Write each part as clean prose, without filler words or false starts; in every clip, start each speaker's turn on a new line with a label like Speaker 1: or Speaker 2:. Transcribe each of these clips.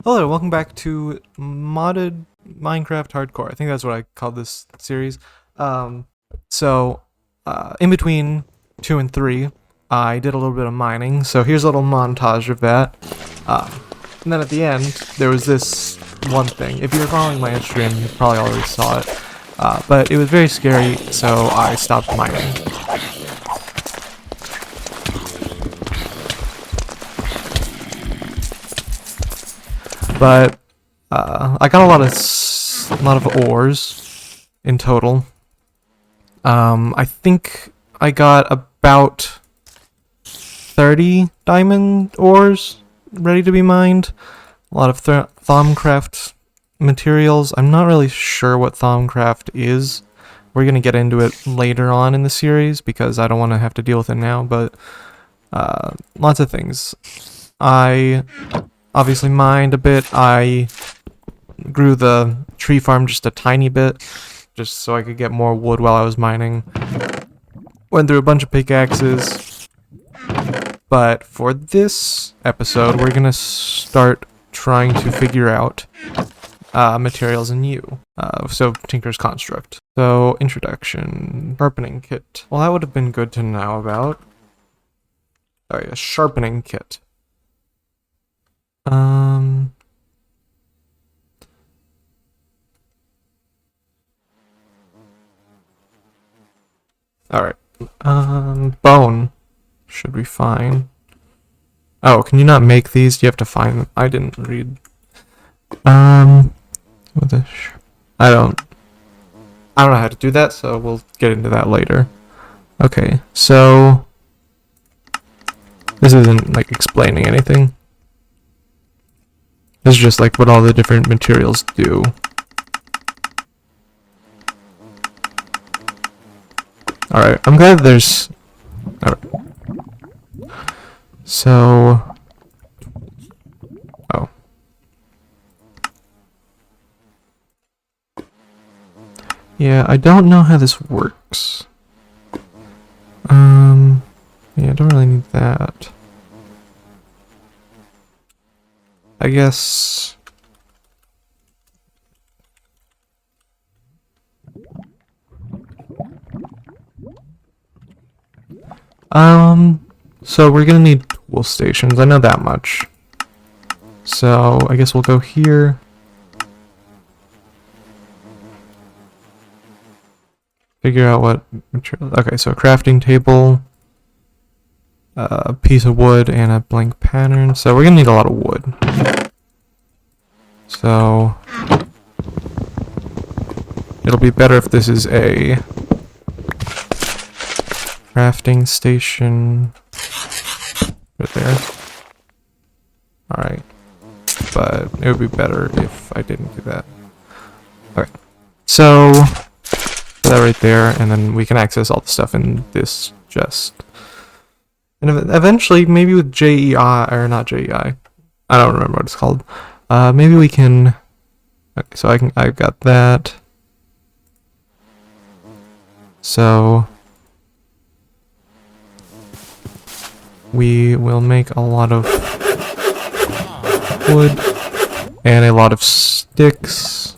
Speaker 1: Hello, welcome back to modded Minecraft Hardcore. I think that's what I called this series. Um, in between 2 and 3, I did a little bit of mining. So here's a little montage of that. Um, and then at the end, there was this one thing. If you were following my Instagram, you probably already saw it. But it was very scary, so I stopped mining. But I got a lot of ores in total. I think I got about 30 diamond ores ready to be mined. A lot of Thaumcraft materials. I'm not really sure what Thaumcraft is. We're gonna get into it later on in the series because I don't want to have to deal with it now. But lots of things. I obviously mined a bit. I grew the tree farm just a tiny bit, just so I could get more wood while I was mining. Went through a bunch of pickaxes. But for this episode, we're gonna start trying to figure out materials in U. So Tinker's Construct. So introduction, sharpening kit. Well, that would have been good to know about. Oh yeah, sharpening kit. Alright. Bone should be fine. Oh, can you not make these? You have to find them. I didn't read. What the I don't know how to do that, so we'll get into that later. Okay, so this isn't like explaining anything. This is just like what all the different materials do. Alright, I'm glad there's... Alright. So... Oh. Yeah, I don't know how this works. Yeah, I don't really need that. I guess... So we're gonna need tool stations, I know that much. So, I guess we'll go here. Figure out what material... Okay, so a crafting table, a piece of wood, and a blank pattern. So we're gonna need a lot of wood. So... it'll be better if this is a... crafting station... right there. Alright. But it would be better if I didn't do that. Okay. So... put that right there, and then we can access all the stuff in this chest. And eventually, maybe with JEI, or not JEI, I don't remember what it's called. Maybe we can... Okay, so I've got that. So... we will make a lot of wood and a lot of sticks,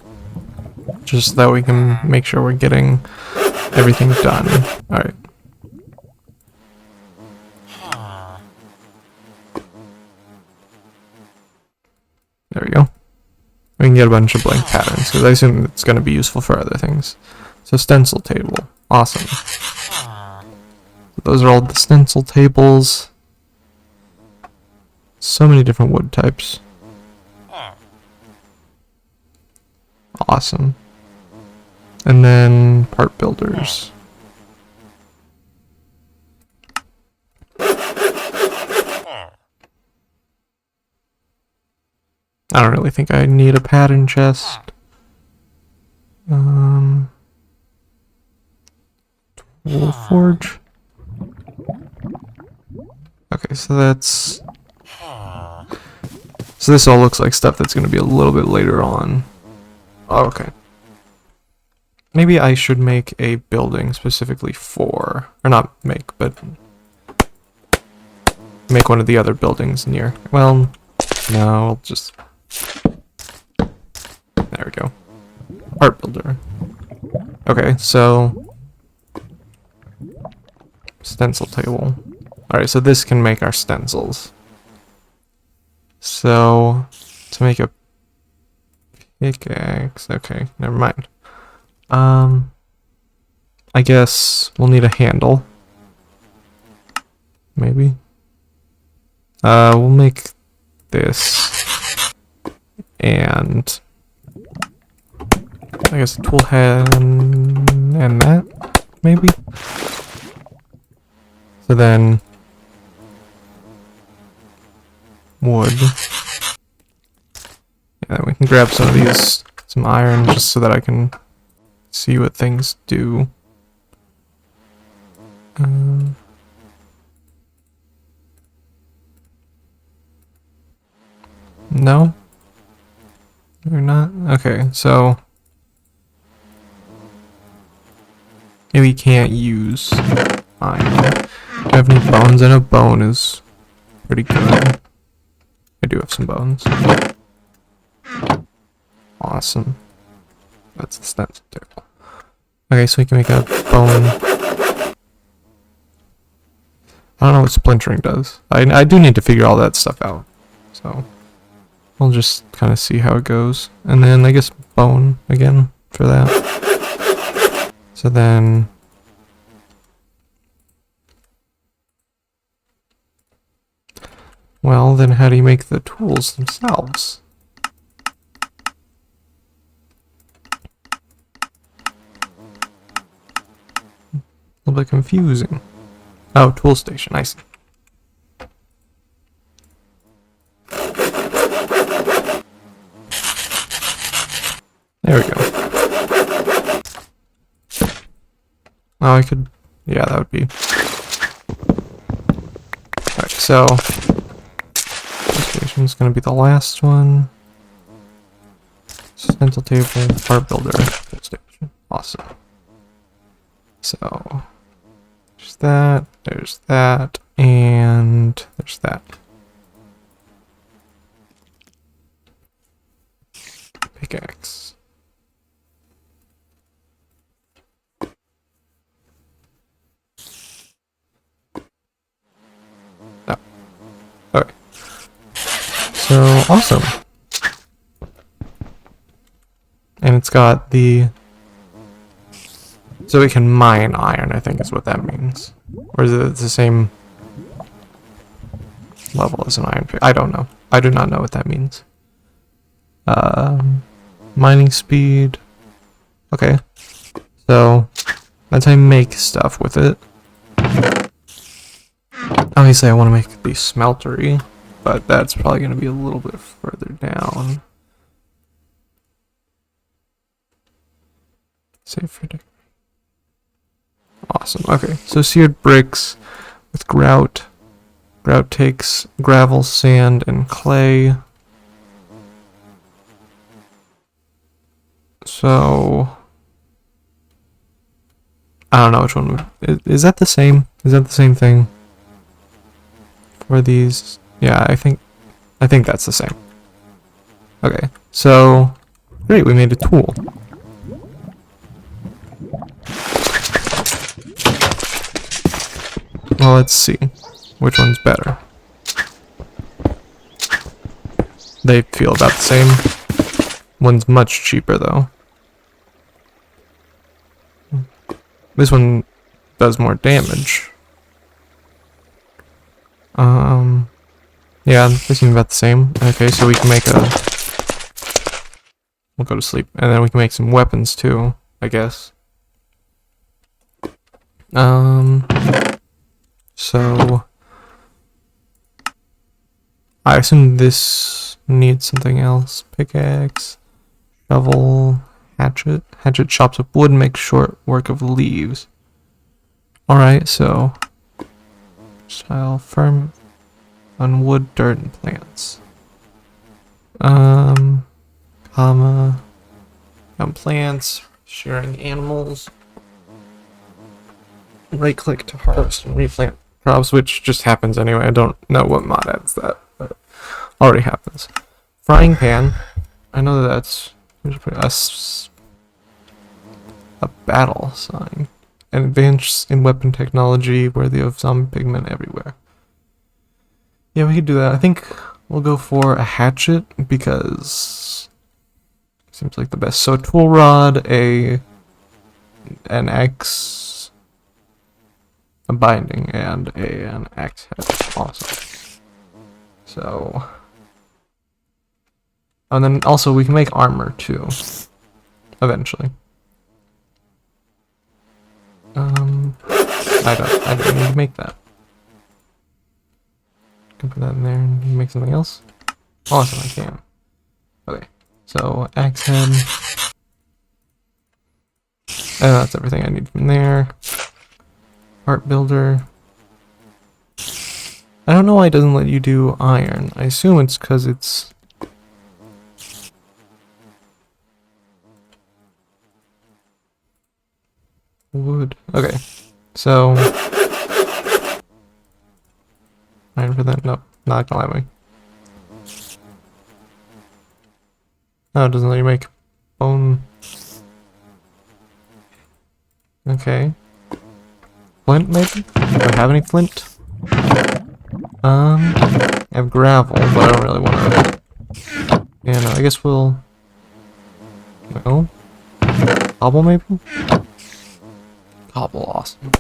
Speaker 1: just so that we can make sure we're getting everything done. Alright. There we go. We can get a bunch of blank patterns, because I assume it's going to be useful for other things. So stencil table. Awesome. So those are all the stencil tables. So many different wood types. Awesome. And then part builders. I don't really think I need a pattern chest. Tool forge. Okay, so that's... so this all looks like stuff that's going to be a little bit later on. Oh, okay. Maybe I should make a building specifically for... or not make, but... make one of the other buildings near... well, no, I'll just There we go. Art builder. Okay, so stencil table. Alright, so this can make our stencils. So to make a pickaxe, okay, never mind. I guess we'll need a handle. Maybe. We'll make this, and I guess a tool head and that, maybe. So then wood. Yeah, we can grab some of these, some iron, just so that I can see what things do. No? You're not? Okay, so maybe you can't use iron. Do you have any bones? I know bone is pretty good. I do have some bones. Awesome. That's the stencil table. Okay, so we can make a bone. I don't know what splintering does. I do need to figure all that stuff out. So we'll just kind of see how it goes. And then I guess bone again for that. So then well, then how do you make the tools themselves? A little bit confusing. Oh, tool station, I see. There we go. Oh, I could, yeah, that would be. Alright, so is going to be the last one. Stencil table, art builder, station. Awesome. So there's that, and there's that. Pickaxe. Oh. Okay. So awesome. And it's got the, so we can mine iron, I think is what that means. Or is it the same level as an iron pick? I don't know. I do not know what that means. Mining speed. Okay. So that's how you make stuff with it. Obviously I want to make the smeltery, but that's probably going to be a little bit further down. Save for decoration. Awesome. Okay, so seared bricks with grout. Grout takes gravel, sand, and clay. So I don't know which one is that the same? Is that the same thing for these? Yeah, I think that's the same. Okay, so great, we made a tool. Well, let's see which one's better. They feel about the same. One's much cheaper though. This one does more damage. Yeah, they seem about the same. Okay, so we can make a, we'll go to sleep, and then we can make some weapons too, I guess. So I assume this needs something else. Pickaxe, shovel, hatchet. Hatchet chops up wood and makes short work of leaves. Alright, so style firm on wood, dirt, and plants. Comma on plants, shearing animals. Right click to harvest and replant crops, which just happens anyway. I don't know what mod adds that, but already happens. frying pan. I know that that's a battle sign. An advance in weapon technology worthy of zombie pigmen everywhere. Yeah, we could do that. I think we'll go for a hatchet because it seems like the best. So tool rod, an axe, a binding, and an axe head. Awesome. So, and then also we can make armor too, eventually. I don't need to make that. Can put that in there and make something else. Awesome, I can. Okay, so axe head. And that's everything I need from there. Heart builder. I don't know why it doesn't let you do iron. I assume it's because it's... wood. Okay, so... iron for that? Nope, not gonna let me. No, it doesn't let you make bone. Okay. Flint, maybe? Do I have any flint? I have gravel, but I don't really want to... yeah, no, I guess we'll... no? Cobble, maybe? Cobble, awesome.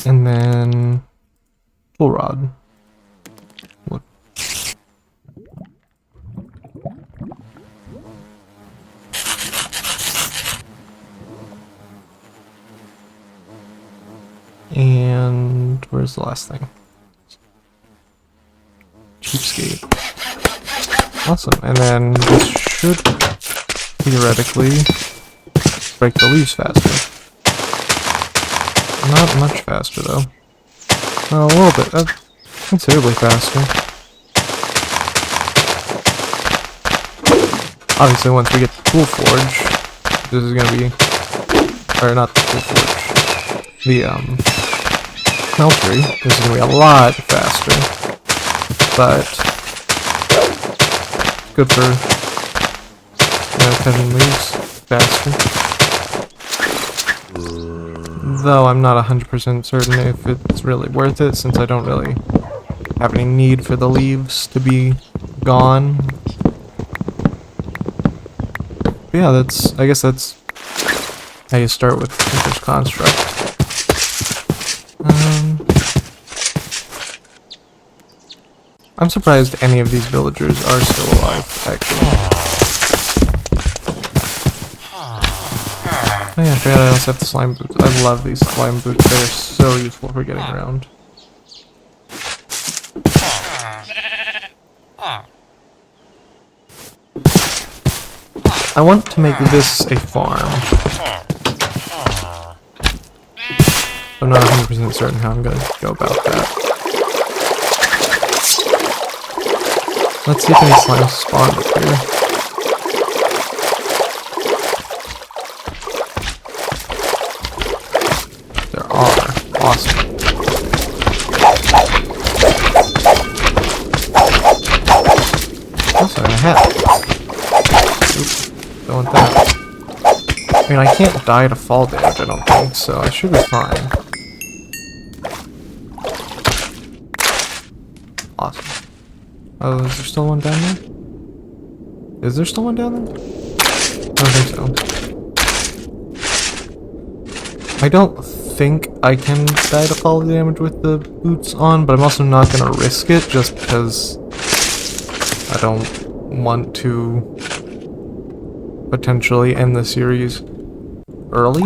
Speaker 1: And then... tool rod. Wood. And where's the last thing? Cheapskate. Awesome. And then this should theoretically break the leaves faster. Not much faster though. A little bit. Considerably faster. Obviously, once we get the tool forge, this is gonna be, or not the tool forge, the smeltery. This is gonna be a lot faster, but good for cutting leaves faster. Though I'm not 100% certain if it's really worth it, since I don't really have any need for the leaves to be gone. But yeah, I guess that's how you start with Tinker's Construct. I'm surprised any of these villagers are still alive, actually. Oh yeah, I forgot I also have the slime boots. I love these slime boots. They're so useful for getting around. I want to make this a farm. I'm not 100% certain how I'm going to go about that. Let's see if any slimes spawn up here. Awesome. Also, a hat. Oops, don't want that. I mean, I can't die to fall damage, I don't think, so I should be fine. Awesome. Oh, is there still one down there? Is there still one down there? I don't think so. I don't think I can die to fall damage with the boots on, but I'm also not gonna risk it just because I don't want to potentially end the series early.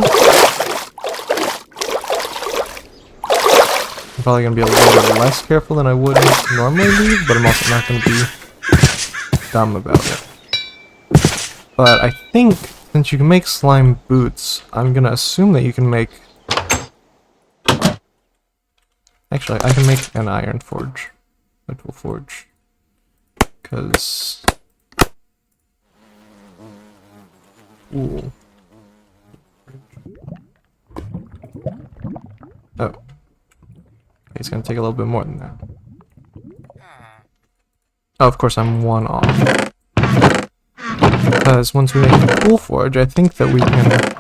Speaker 1: I'm probably gonna be a little bit less careful than I would normally be, but I'm also not gonna be dumb about it. But I think since you can make slime boots, I'm gonna assume that you can make... actually, I can make an iron forge. A tool forge. Because... ooh. Oh. It's gonna take a little bit more than that. Oh, of course I'm one off. Because once we make a tool forge, I think that we can...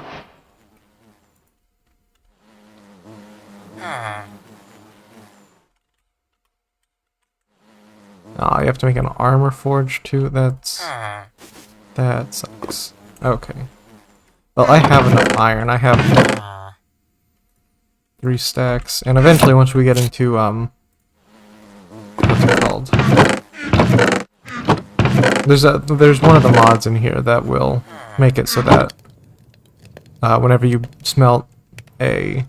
Speaker 1: Oh, you have to make an armor forge too? That sucks. Okay. Well, I have enough iron. I have 3 stacks. And eventually, once we get into, what's it called? There's one of the mods in here that will make it so that whenever you smelt a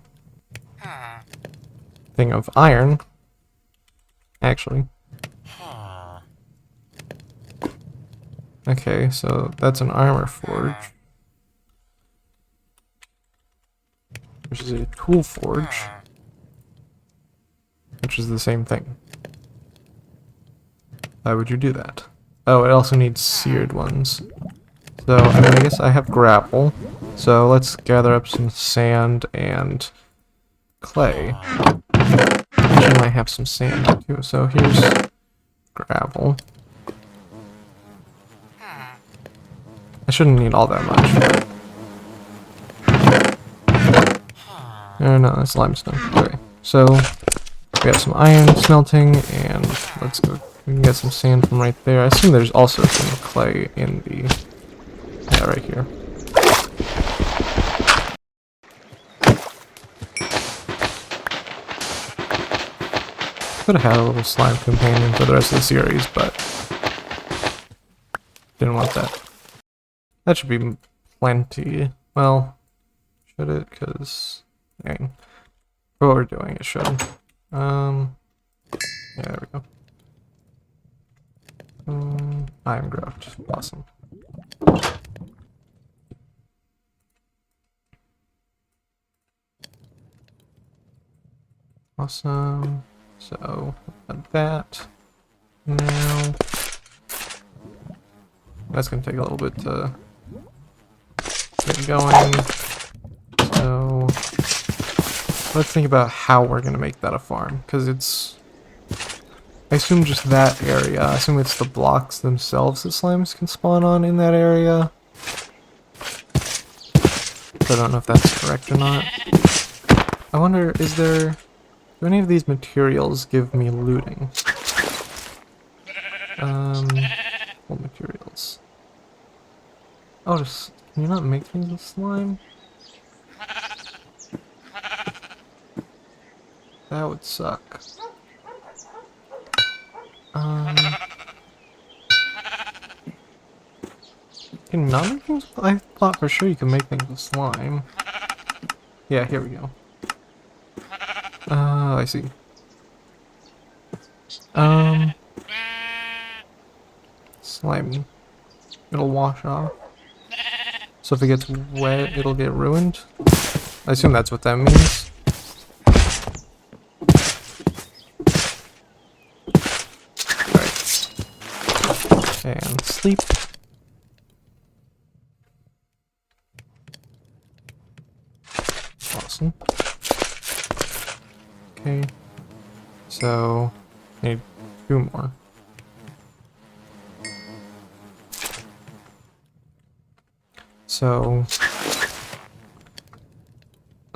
Speaker 1: thing of iron, actually. Okay, so that's an armor forge. Which is a tool forge. Which is the same thing. Why would you do that? Oh, it also needs seared ones. So, I mean, I guess I have gravel. So let's gather up some sand and clay. Actually, I might have some sand too. So here's gravel. I shouldn't need all that much. But... no, that's limestone. Okay, so we have some iron smelting, and let's go. We can get some sand from right there. I assume there's also some clay in the... yeah, right here. Could have had a little slime companion for the rest of the series, but didn't want that. That should be plenty. Well, should it? Because, dang, for what we're doing, it should. Yeah, there we go. Iron graft. Awesome. Awesome. So, that. Now, that's going to take a little bit to get going. So, let's think about how we're going to make that a farm. Because it's... I assume just that area. I assume it's the blocks themselves that slimes can spawn on in that area. So I don't know if that's correct or not. I wonder, is there... do any of these materials give me looting? What materials? Oh, just... can you not make things with slime? That would suck. Can you not make things? I thought for sure you could make things with slime. Yeah, here we go. I see. Slimy. It'll wash off. So if it gets wet, it'll get ruined? I assume that's what that means. Right. And sleep. Awesome. Okay. So, need 2 more. So,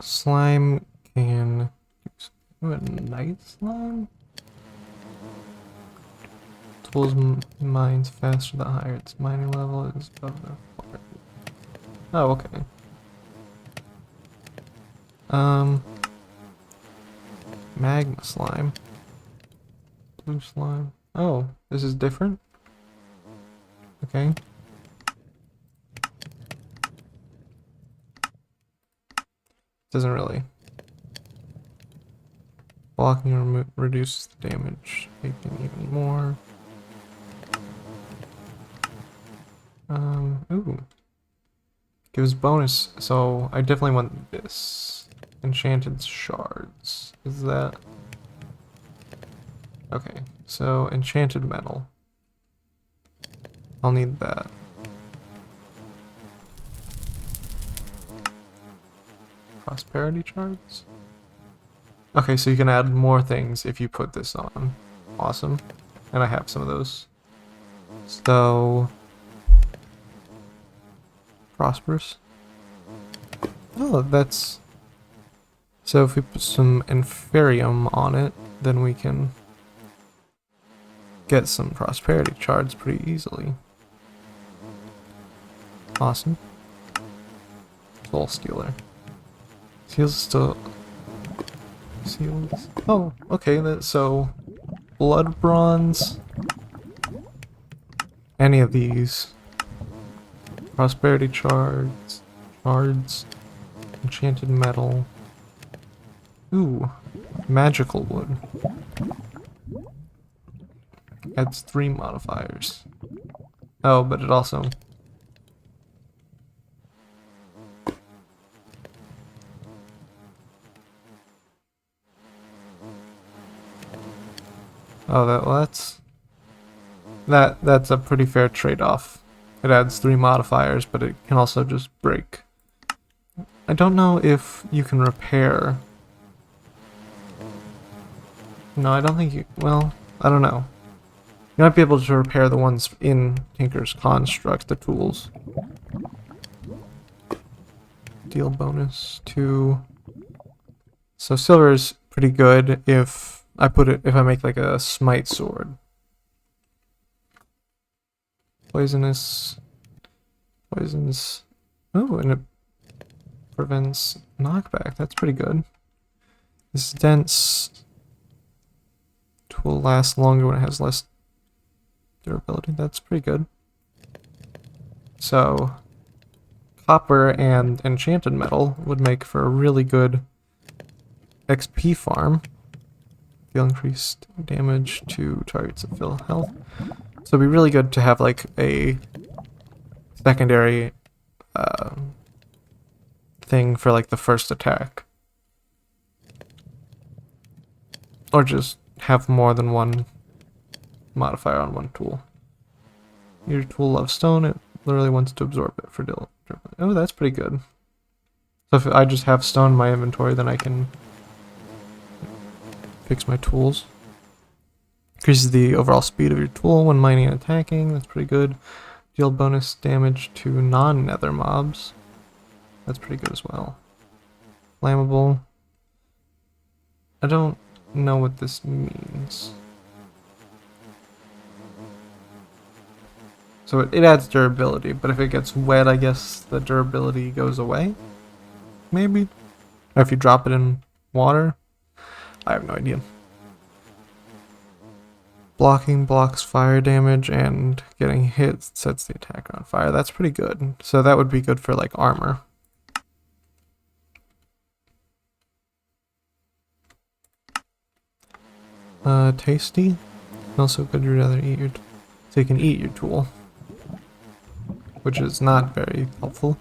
Speaker 1: slime can do a night slime? Tools mines faster the higher its mining level is above the floor. Oh, okay. Magma slime. Blue slime. Oh, this is different? Okay. Doesn't really. Blocking reduces the damage, making even more. Ooh. Gives bonus, so I definitely want this. Enchanted shards. Is that... okay, so enchanted metal. I'll need that. Prosperity shards? Okay, so you can add more things if you put this on. Awesome. And I have some of those. So prosperous. Oh, that's so if we put some inferium on it, then we can get some prosperity shards pretty easily. Awesome. Soul Stealer. Seals still. Seals. Oh, okay. So blood bronze. Any of these. Prosperity shards. Enchanted metal. Ooh. Magical wood. Adds 3 modifiers. Oh, but it also. Oh, that's a pretty fair trade-off. It adds 3 modifiers, but it can also just break. I don't know if you can repair. No, I don't think you. Well, I don't know. You might be able to repair the ones in Tinker's Construct, the tools. Deal bonus to. So silver is pretty good if I make like a smite sword. Poisons. Oh, and it prevents knockback. That's pretty good. This dense tool lasts longer when it has less durability. That's pretty good. So copper and enchanted metal would make for a really good XP farm. Deal increased damage to targets that fill health. So it'd be really good to have like a secondary thing for like the first attack. Or just have more than one modifier on one tool. Your tool loves stone, it literally wants to absorb it for deal. Oh, that's pretty good. So if I just have stone in my inventory, then I can fix my tools. Increases the overall speed of your tool when mining and attacking. That's pretty good. Deal bonus damage to non-nether mobs. That's pretty good as well. Flammable. I don't know what this means. So it adds durability, but if it gets wet, I guess the durability goes away? Maybe? Or if you drop it in water? I have no idea. Blocking blocks fire damage, and getting hit sets the attacker on fire. That's pretty good. So that would be good for like armor. Tasty. Also good to rather eat your so you can eat your tool. Which is not very helpful.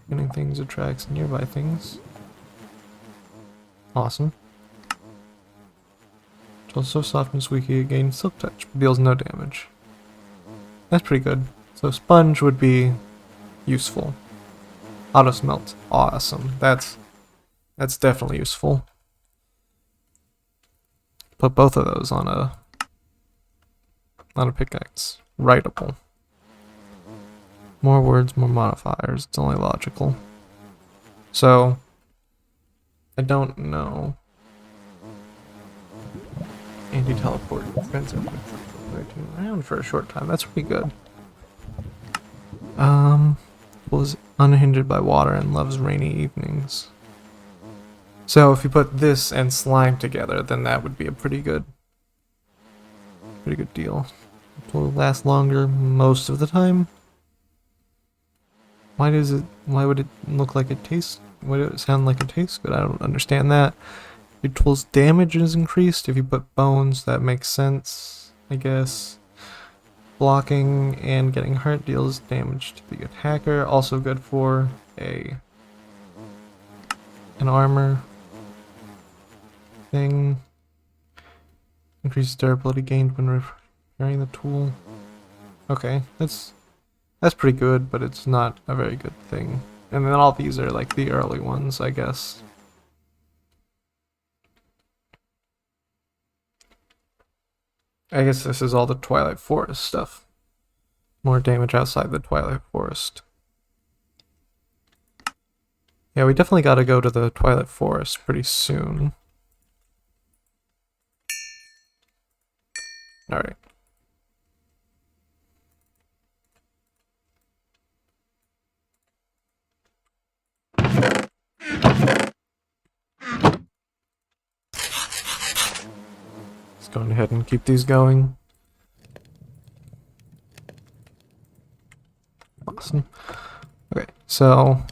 Speaker 1: Getting things attracts nearby things. Awesome. It's also soft and squeaky, gains silk touch, but deals no damage. That's pretty good. So sponge would be useful. Auto smelt, awesome. That's definitely useful. Put both of those on a pickaxe. Writable. More words, more modifiers. It's only logical. So I don't know. Anti-teleport. Around for a short time. That's pretty good. Was unhindered by water and loves rainy evenings. So if you put this and slime together, then that would be a pretty good deal. It will last longer most of the time. Why would it look like it tastes? Why would it sound like it tastes good? I don't understand that. Your tool's damage is increased. If you put bones, that makes sense, I guess. Blocking and getting hurt deals damage to the attacker. Also good for an armor thing. Increases durability gained when repairing the tool. Okay, that's pretty good, but it's not a very good thing. And then all these are like the early ones, I guess. I guess this is all the Twilight Forest stuff. More damage outside the Twilight Forest. Yeah, we definitely gotta go to the Twilight Forest pretty soon. Alright. Let's go ahead and keep these going. Awesome. Okay, so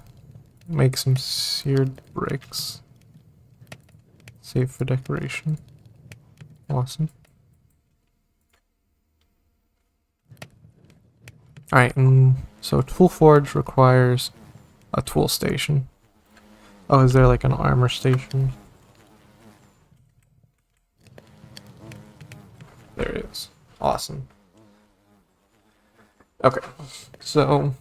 Speaker 1: make some seared bricks. Save for decoration. Awesome. Alright, and so Tool Forge requires a tool station. Oh, is there like an armor station? There it is. Awesome. Okay, so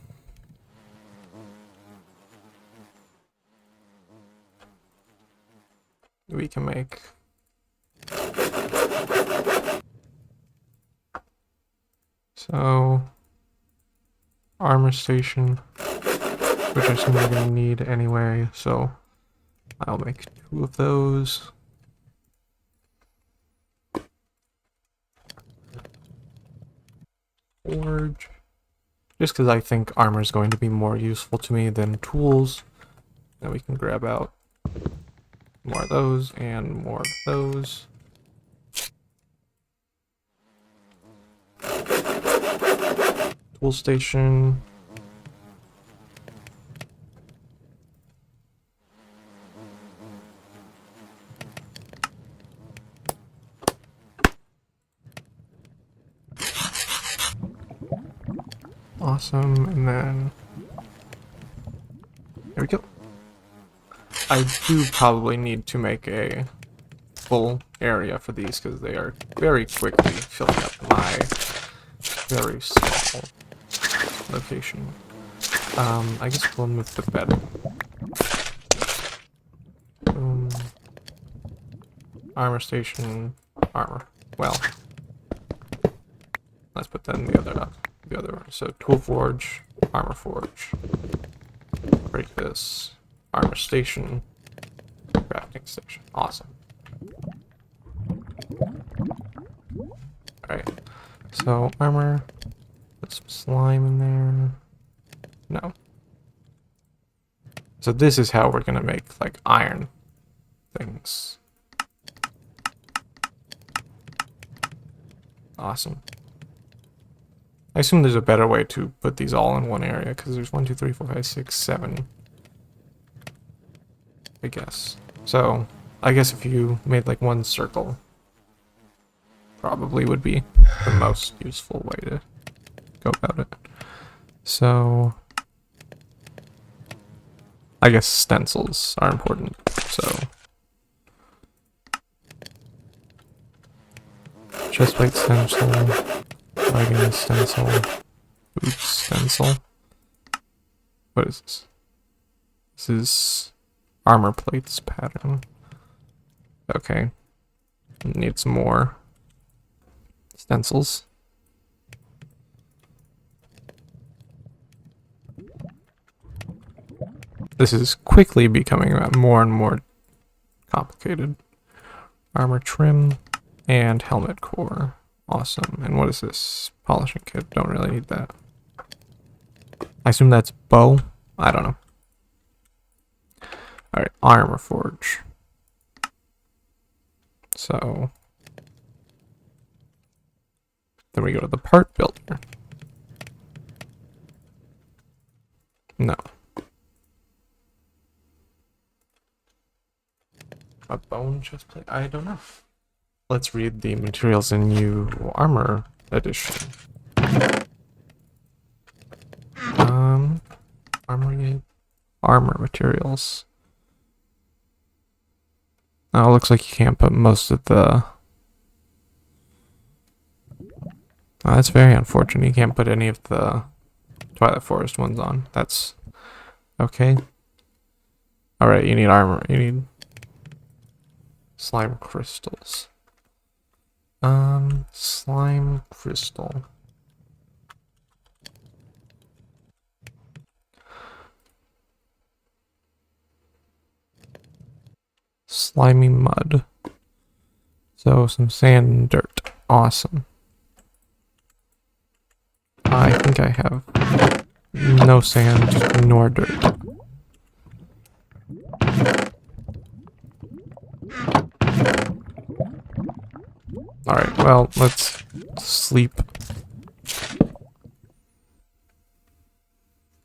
Speaker 1: we can make armor station, which I assume we're gonna need anyway, so I'll make 2 of those. Forge. Just because I think armor is going to be more useful to me than tools. Then we can grab out more of those and more of those. Tool station. Awesome, and then there we go. I do probably need to make a full area for these because they are very quickly filling up my very small location. I guess we'll move the bed. Armor station, armor. Well, let's put that in the other one. So tool forge, armor forge. Break this. Armor station, crafting station. Awesome. Alright. So armor. Put some slime in there. No. So this is how we're gonna make like iron things. Awesome. I assume there's a better way to put these all in one area because there's 1, 2, 3, 4, 5, 6, 7. I guess. So I guess if you made like one circle, probably would be the most useful way to go about it. So I guess stencils are important. So chestplate stencil, legging stencil, boots stencil. What is this? This is armor plates pattern. Okay. Need some more stencils. This is quickly becoming more and more complicated. Armor trim and helmet core. Awesome. And what is this? Polishing kit. Don't really need that. I assume that's bow. I don't know. Alright, armor forge. So then we go to the part builder. No. A bone chestplate? I don't know. Let's read the materials in new armor edition. Armor materials. Oh, it looks like you can't put most of the... Oh, that's very unfortunate. You can't put any of the Twilight Forest ones on. That's okay. Alright, you need armor. You need slime crystals. Slime crystal. Slimy mud. So some sand and dirt. Awesome. I think I have no sand nor dirt. Alright, well, let's sleep.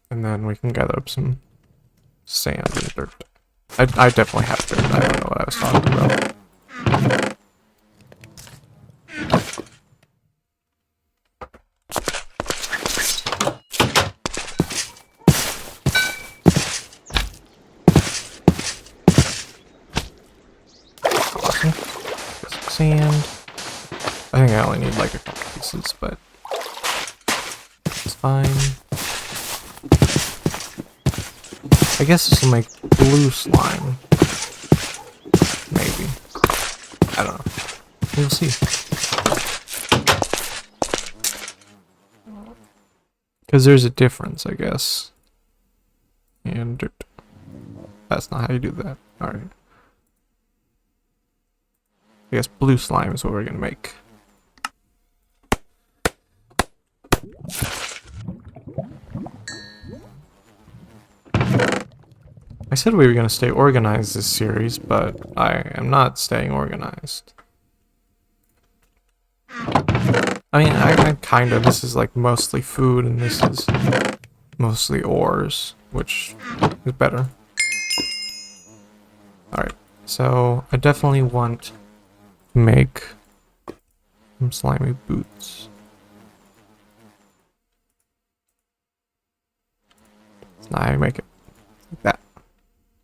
Speaker 1: And then we can gather up some sand and dirt. I definitely have dirt. I don't know what I was talking about. Awesome. Get some sand. I think I only need like a couple pieces, but it's fine. I guess this will make blue slime. Maybe. I don't know. We'll see. Because there's a difference, I guess. And dirt. That's not how you do that. Alright. I guess blue slime is what we're gonna make. I said we were going to stay organized this series, but I am not staying organized. I mean, I kind of, this is like mostly food and this is mostly ores, which is better. Alright, so I definitely want to make some slimy boots. So now I make it like that.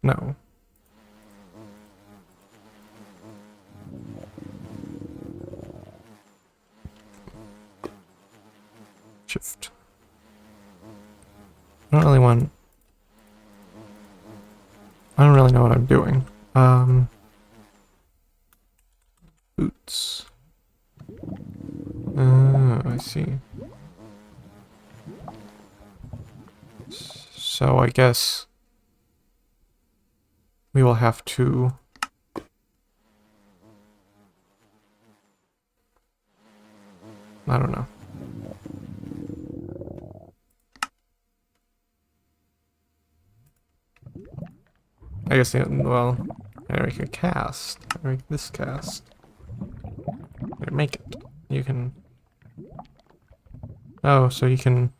Speaker 1: No. Shift. I don't really know what I'm doing. Boots. Oh, I see. So I guess we will have to I don't know. I guess, well, I make a cast. I make this cast. I make it. You can... Oh, so you can...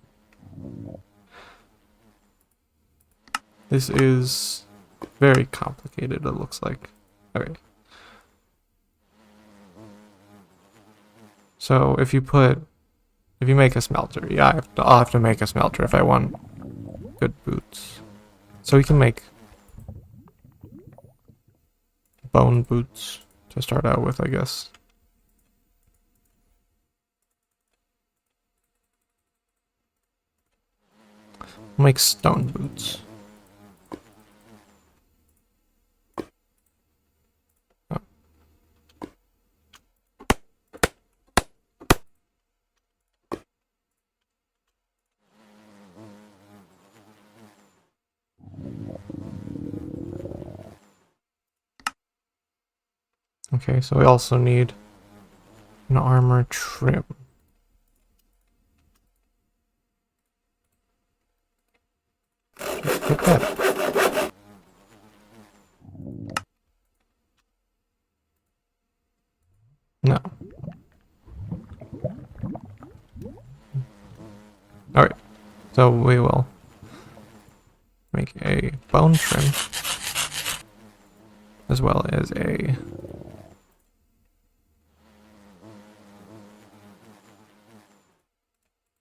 Speaker 1: This is very complicated, it looks like. Okay. So if you make a smelter, yeah, I'll have to make a smelter if I want good boots. So we can make bone boots to start out with, I guess. We'll make stone boots. Oh. Okay, so we also need an armor trim. Get that. No. Alright, so we will make a bone trim as well as a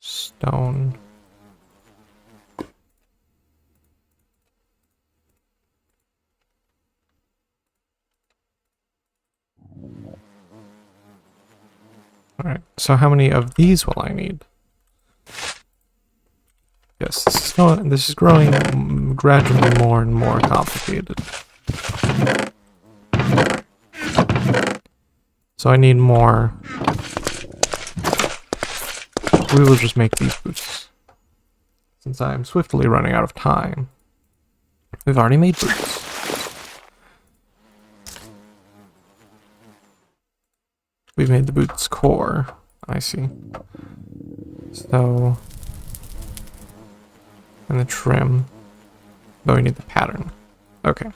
Speaker 1: stone. Alright, so how many of these will I need? Yes, this is growing gradually more and more complicated. So I need more. We will just make these boots. Since I am swiftly running out of time. We've already made boots. We've made the boots core. I see. So, and the trim. But we need the pattern. Okay.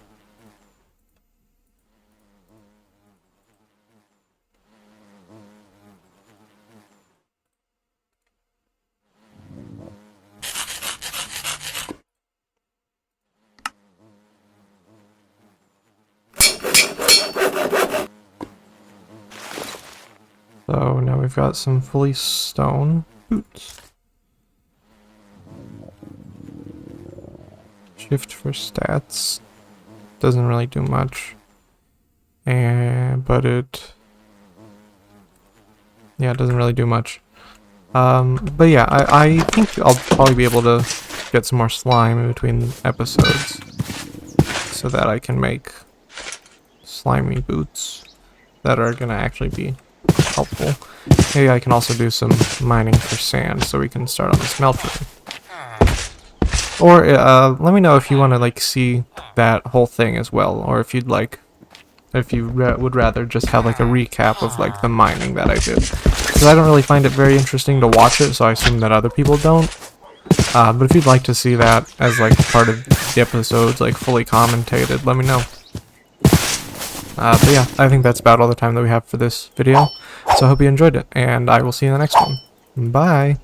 Speaker 1: So now we've got some fully stone boots. Shift for stats doesn't really do much, but it doesn't really do much. But yeah, I think I'll probably be able to get some more slime in between episodes so that I can make slimy boots that are gonna actually be helpful. Maybe I can also do some mining for sand so we can start on the smelter. Or let me know if you want to like see that whole thing as well, or if you'd like, if you would rather just have like a recap of like the mining that I did, because I don't really find it very interesting to watch it, so I assume that other people don't. But if you'd like to see that as like part of the episodes, like fully commentated, let me know. But yeah, I think that's about all the time that we have for this video. So I hope you enjoyed it, and I will see you in the next one. Bye!